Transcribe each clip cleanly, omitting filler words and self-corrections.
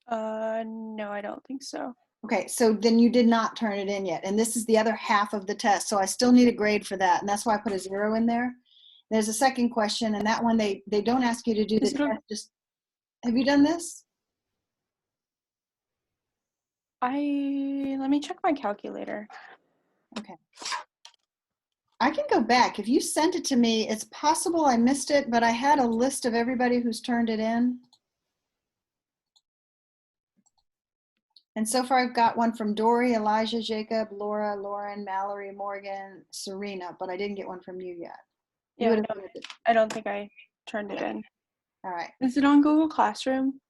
No, I don't think so. Okay, so then you did not turn it in yet. And this is the other half of the test. So I still need a grade for that. And that's why I put a 0 in there. There's a second question, and that one they don't ask you to do the Is it test. Just have you done this? let me check my calculator. Okay. I can go back. If you sent it to me, it's possible I missed it, but I had a list of everybody who's turned it in. And so far I've got one from Dory, Elijah, Jacob, Laura, Lauren, Mallory, Morgan, Serena, but I didn't get one from you yet. You Yeah, would no, have. I don't think I turned it in. All right. Is it on Google Classroom?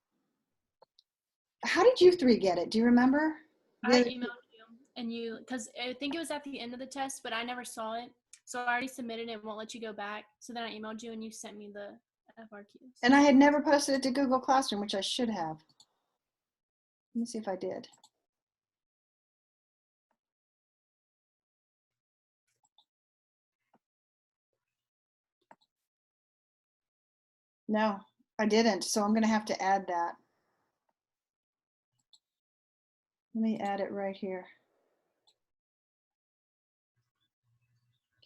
How did you three get it? Do you remember? I emailed you and you, because I think it was at the end of the test, but I never saw it. So I already submitted it and won't let you go back. So then I emailed you and you sent me the FRQs. And I had never posted it to Google Classroom, which I should have. Let me see if I did. No, I didn't. So I'm going to have to add that. Let me add it right here.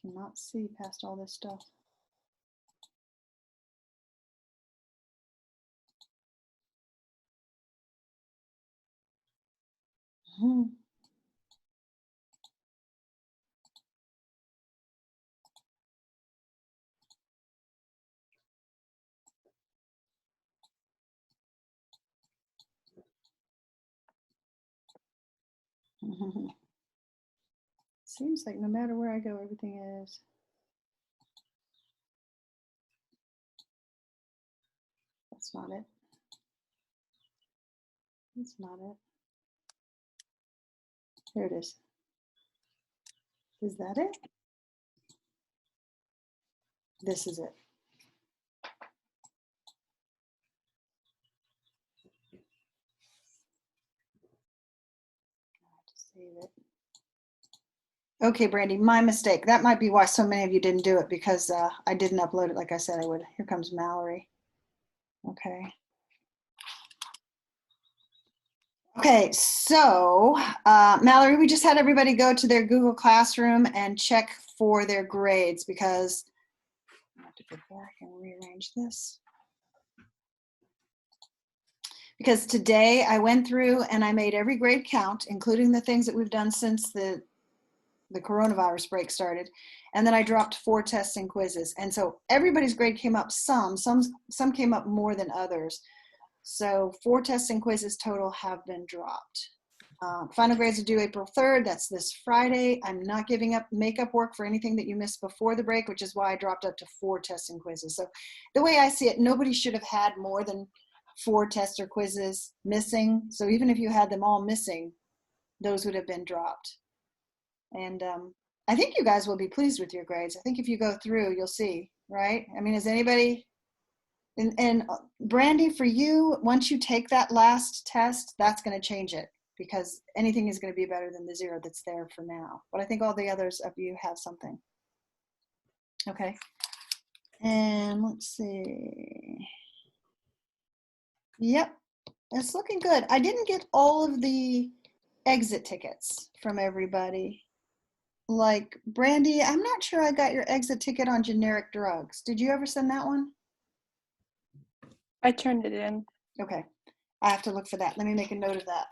Cannot see past all this stuff. Seems like no matter where I go, everything is. That's not it. That's not it. There it is. Is that it? This is it. I have to save it. Okay, Brandy, my mistake. That might be why so many of you didn't do it, because I didn't upload it like I said I would. Here comes Mallory. Okay. Okay, so Mallory, we just had everybody go to their Google Classroom and check for their grades, because I have to go back and rearrange this. Because today I went through and I made every grade count, including the things that we've done since the coronavirus break started. And then I dropped 4 tests and quizzes. And so everybody's grade came up some came up more than others. So 4 tests and quizzes total have been dropped. Final grades are due April 3rd. That's this Friday. I'm not giving up makeup work for anything that you missed before the break, which is why I dropped up to 4 tests and quizzes. So the way I see it, nobody should have had more than 4 tests or quizzes missing. So even if you had them all missing, those would have been dropped. And I think you guys will be pleased with your grades. I think if you go through, you'll see, right? I mean, is anybody, and Brandy, for you, once you take that last test, that's going to change it, because anything is going to be better than the 0 that's there for now. But I think all the others of you have something. Okay. And let's see. Yep, it's looking good. I didn't get all of the exit tickets from everybody. Like Brandy, I'm not sure I got your exit ticket on generic drugs. Did you ever send that one? I turned it in. Okay, I have to look for that. Let me make a note of that.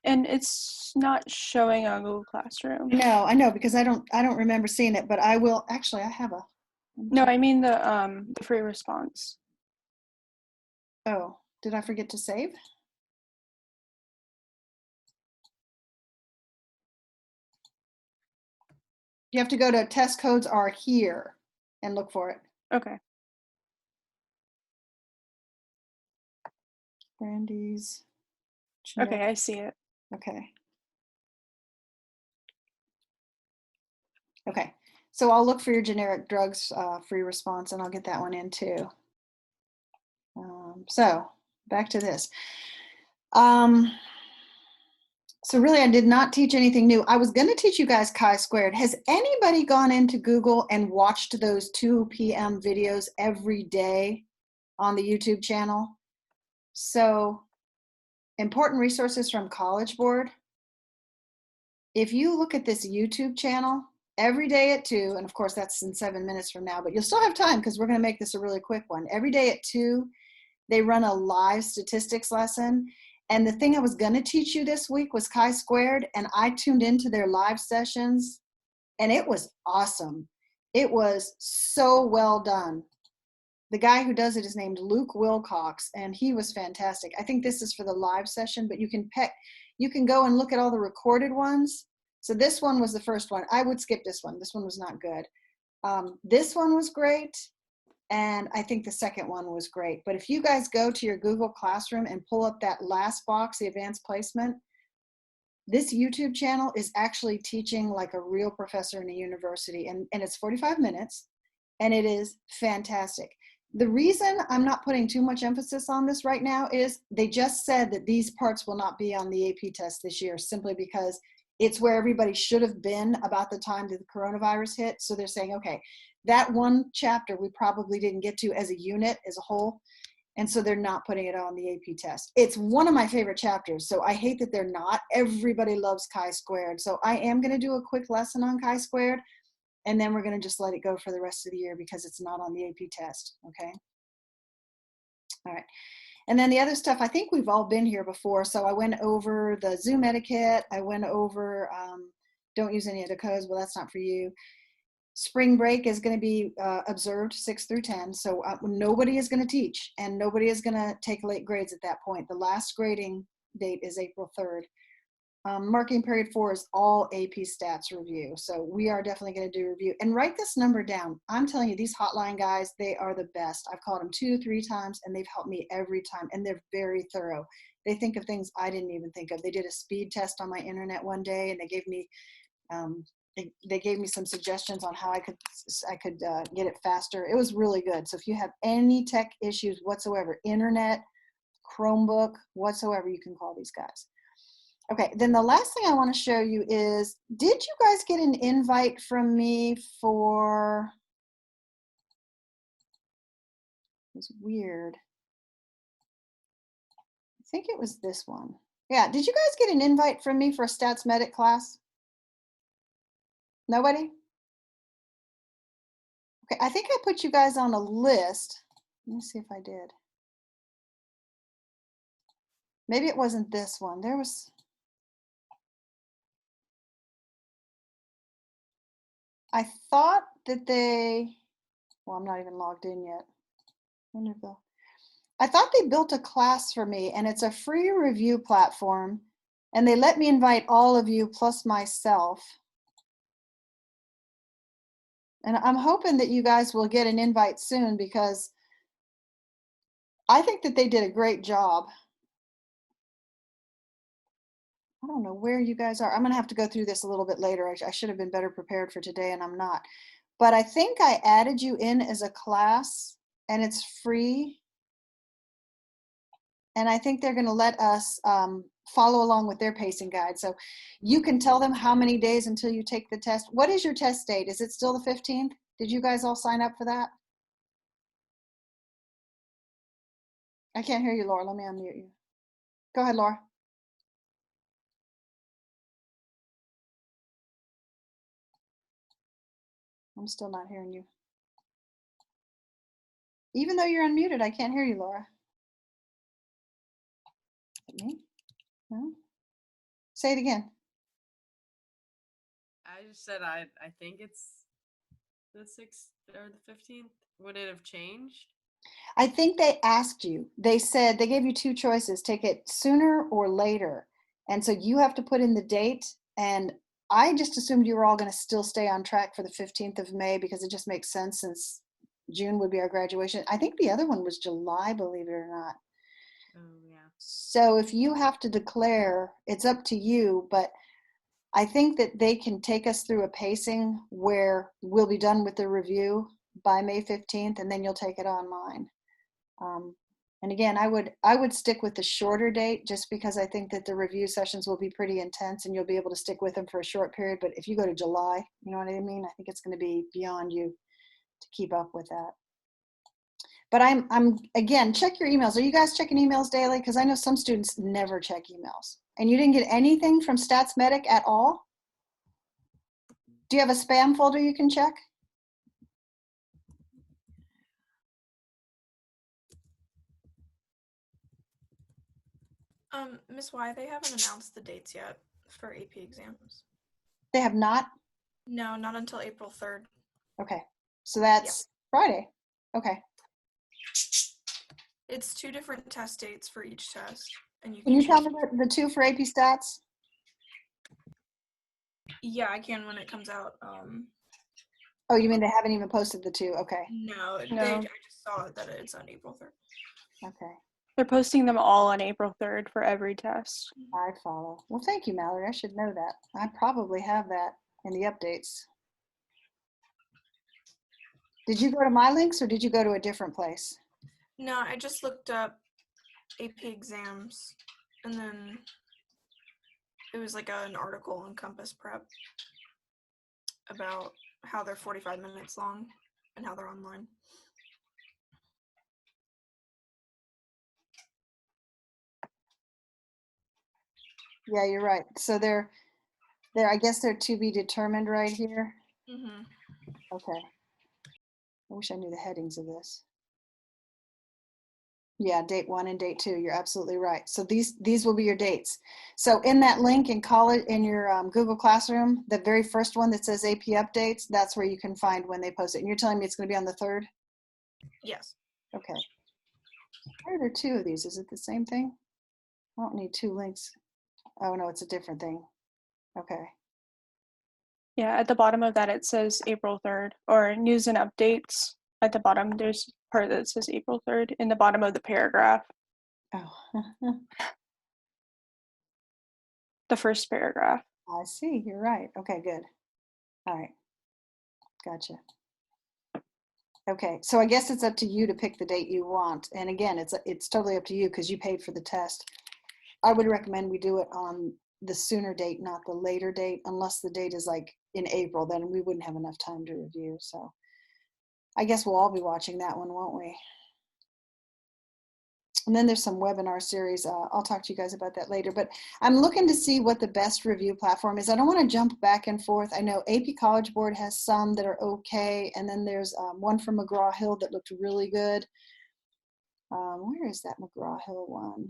And it's not showing on Google Classroom. No, I know, because I don't remember seeing it, but I will. Actually, I have a. No, I mean the free response. Oh, did I forget to save? You have to go to test codes are here and look for it. Okay. Brandy's. Okay, I see it. Okay. Okay, so I'll look for your generic drugs free response, and I'll get that one in too. So back to this. So really, I did not teach anything new. I was going to teach you guys chi-squared. Has anybody gone into Google and watched those 2 p.m. videos every day on the YouTube channel? So, important resources from College Board. If you look at this YouTube channel every day at 2, and of course that's in 7 minutes from now, but you'll still have time because we're going to make this a really quick one. Every day at 2, they run a live statistics lesson. And the thing I was going to teach you this week was chi-squared, and I tuned into their live sessions, and it was awesome. It was so well done. The guy who does it is named Luke Wilcox, and he was fantastic. I think this is for the live session, but you can go and look at all the recorded ones. So this one was the first one. I would skip this one. This one was not good. This one was great, and I think the second one was great. But if you guys go to your Google Classroom and pull up that last box, the advanced placement, this YouTube channel is actually teaching like a real professor in a university, and it's 45 minutes, and it is fantastic. The reason I'm not putting too much emphasis on this right now is they just said that these parts will not be on the AP test this year, simply because it's where everybody should have been about the time that the coronavirus hit. So they're saying, okay, that one chapter we probably didn't get to as a unit, as a whole, and so they're not putting it on the AP test. It's one of my favorite chapters, so I hate that they're not. Everybody loves chi-squared. So I am going to do a quick lesson on chi-squared, and then we're going to just let it go for the rest of the year because it's not on the AP test, okay? All right. And then the other stuff, I think we've all been here before. So I went over the Zoom etiquette. I went over don't use any of the codes. Well, that's not for you. Spring break is going to be observed 6 through 10. So nobody is going to teach, and nobody is going to take late grades at that point. The last grading date is April 3rd. Marking period 4 is all AP stats review. So we are definitely going to do review. And write this number down. I'm telling you, these hotline guys, they are the best. I've called them 2-3 times, and they've helped me every time. And they're very thorough. They think of things I didn't even think of. They did a speed test on my internet one day, and they gave me they gave me some suggestions on how I could get it faster. It was really good. So if you have any tech issues whatsoever, internet, Chromebook, whatsoever, you can call these guys. Okay, then the last thing I want to show you is, did you guys get an invite from me for, it was weird. I think it was this one. Yeah, did you guys get an invite from me for a Stats Medic class? Nobody? Okay, I think I put you guys on a list. Let me see if I did. Maybe it wasn't this one. There was, I thought that they, well, I'm not even logged in yet. Wonderful. I thought they built a class for me, and it's a free review platform, and they let me invite all of you plus myself. And I'm hoping that you guys will get an invite soon, because I think that they did a great job. I don't know where you guys are. I'm gonna have to go through this a little bit later. I should have been better prepared for today, and I'm not. But I think I added you in as a class, and it's free. And I think they're gonna let us follow along with their pacing guide. So you can tell them how many days until you take the test. What is your test date? Is it still the 15th? Did you guys all sign up for that? I can't hear you, Laura. Let me unmute you. Go ahead, Laura. I'm still not hearing you. Even though you're unmuted, I can't hear you, Laura. Is it me? No? Say it again. I just said I think it's the 6th or the 15th. Would it have changed? I think they asked you. They said, they gave you 2 choices, take it sooner or later. And so you have to put in the date. And I just assumed you were all going to still stay on track for the 15th of May, because it just makes sense since June would be our graduation. I think the other one was July, believe it or not. Oh, yeah. So if you have to declare, it's up to you, but I think that they can take us through a pacing where we'll be done with the review by May 15th, and then you'll take it online. And again, I would stick with the shorter date, just because I think that the review sessions will be pretty intense and you'll be able to stick with them for a short period. But if you go to July, you know what I mean? I think it's going to be beyond you to keep up with that. But I'm again, check your emails. Are you guys checking emails daily? Because I know some students never check emails. And you didn't get anything from Stats Medic at all? Do you have a spam folder you can check? Miss Y, they haven't announced the dates yet for AP exams. They have not? No, not until April 3rd. Okay. So that's Friday. Okay. It's 2 different test dates for each test, and you Can can you tell choose. me the two for AP Stats? Yeah, I can when it comes out. Oh, you mean they haven't even posted the two? Okay. No, No. I just saw that it's on April 3rd. Okay. They're posting them all on April 3rd for every test. I follow. Well, thank you, Mallory. I should know that. I probably have that in the updates. Did you go to my links or did you go to a different place? No, I just looked up AP exams, and then it was like an article on Compass Prep about how they're 45 minutes long and how they're online. Yeah, you're right. So I guess they're to be determined right here. Mm-hmm. Okay. I wish I knew the headings of this. Yeah, date 1 and date 2. You're absolutely right. So these will be your dates. So in that link in college, in your Google Classroom, the very first one that says AP updates, that's where you can find when they post it. And you're telling me it's going to be on the 3rd? Yes. Okay. Why are there 2 of these? Is it the same thing? I don't need 2 links. Oh no, it's a different thing. Okay. Yeah, at the bottom of that it says April 3rd, or news and updates. At the bottom, there's part that says April 3rd in the bottom of the paragraph, Oh, the first paragraph. I see. You're right. Okay, good. All right. Gotcha. Okay, so I guess it's up to you to pick the date you want. And again, it's totally up to you because you paid for the test. I would recommend we do it on the sooner date, not the later date, unless the date is like in April, then we wouldn't have enough time to review. So I guess we'll all be watching that one, won't we? And then there's some webinar series. I'll talk to you guys about that later, but I'm looking to see what the best review platform is. I don't want to jump back and forth. I know AP College Board has some that are okay. And then there's one from McGraw-Hill that looked really good. Where is that McGraw-Hill one?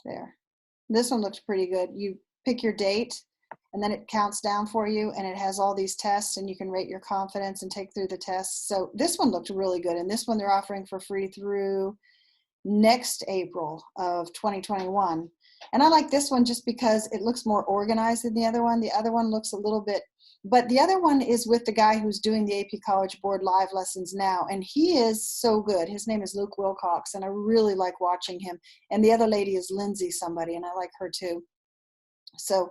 There. This one looks pretty good. You pick your date and then it counts down for you and it has all these tests and you can rate your confidence and take through the tests. So this one looked really good. And this one they're offering for free through next April of 2021. And I like this one just because it looks more organized than the other one. The other one looks a little bit, but the other one is with the guy who's doing the AP College Board live lessons now. And he is so good. His name is Luke Wilcox and I really like watching him. And the other lady is Lindsay somebody and I like her too. So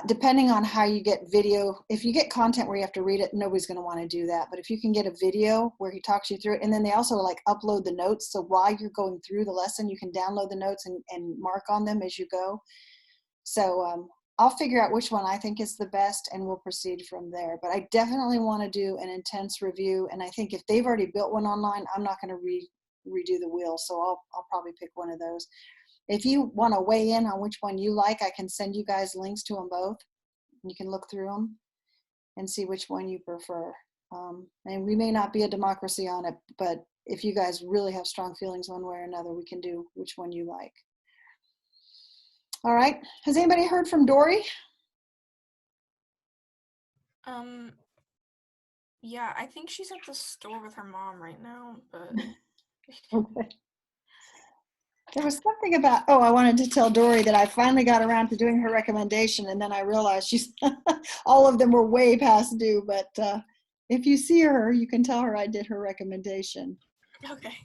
depending on how you get video, if you get content where you have to read it, nobody's going to want to do that. But if you can get a video where he talks you through it, and then they also like upload the notes. So while you're going through the lesson, you can download the notes and mark on them as you go. So I'll figure out which one I think is the best and we'll proceed from there. But I definitely want to do an intense review. And I think if they've already built one online, I'm not going to redo the wheel. So I'll probably pick one of those. If you want to weigh in on which one you like, I can send you guys links to them both. You can look through them and see which one you prefer. And we may not be a democracy on it, but if you guys really have strong feelings one way or another, we can do which one you like. All right. Has anybody heard from Dory? Yeah, I think she's at the store with her mom right now, but Okay. There was something about, I wanted to tell Dory that I finally got around to doing her recommendation, and then I realized she's all of them were way past due, but if you see her, you can tell her I did her recommendation. okay.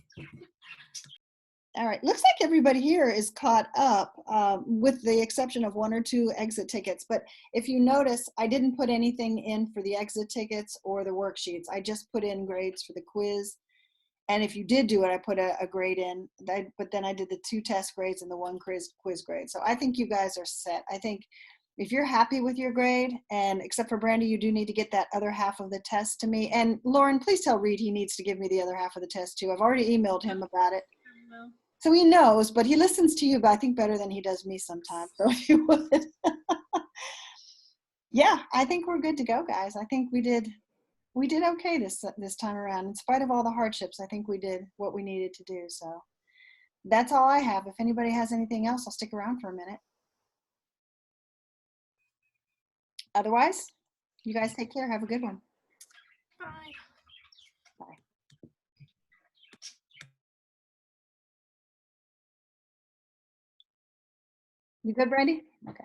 All right, looks like everybody here is caught up with the exception of 1 or 2 exit tickets. But if you notice, I didn't put anything in for the exit tickets or the worksheets. I just put in grades for the quiz. And if you did do it, I put a grade in, but then I did the 2 test grades and the 1 quiz grade. So I think you guys are set. I think if you're happy with your grade, and except for Brandy, you do need to get that other half of the test to me. And Lauren, please tell Reed he needs to give me the other half of the test too. I've already emailed him about it. Well, So he knows, but he listens to you, but I think better than he does me sometimes. So if you would. Yeah, I think we're good to go, guys. I think we did okay this time around. In spite of all the hardships, I think we did what we needed to do. So that's all I have. If anybody has anything else, I'll stick around for a minute. Otherwise, you guys take care. Have a good one. Bye. You good, Brandy? Okay.